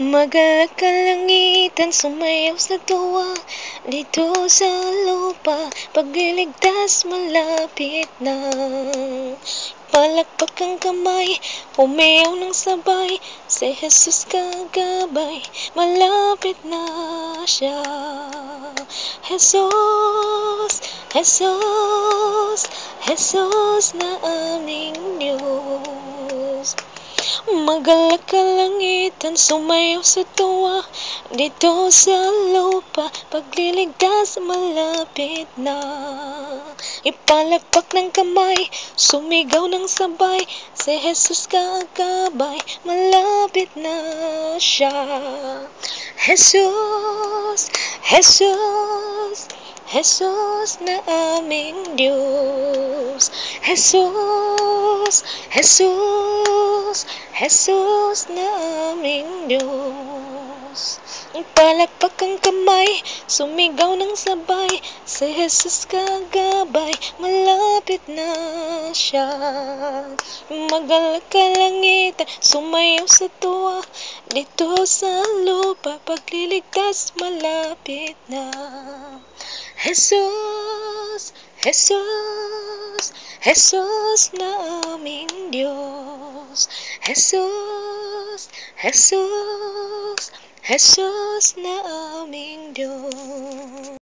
Magkalangitan, sumayaw sa tuwa dito sa lupa, pagliligtas malapit na. Palakpak ang kamay, umayaw ng sabay, si Jesus kagabay, malapit na siya. Jesus, Jesus, Jesus na aming Diyos. Magkalangitan, sumayaw sa tuwa dito sa lupa, pagliligtas malapit na. Ipalakpak ng kamay, sumigaw ng sabay, si Jesus kagabay, malapit na siya. Jesus, Jesus, Jesus na aming Diyos. Jesus, Jesus, Jesus na aming Diyos. Palakpak ang kamay, sumigaw ng sabay, si Jesus kagabay, malapit na siya. Magkalangitan, sumayaw sa tuwa dito sa lupa, pagliligtas malapit na. Jesus, Jesus, Jesus na aming Diyos. Jesus, Jesus, Jesus na aming Diyos.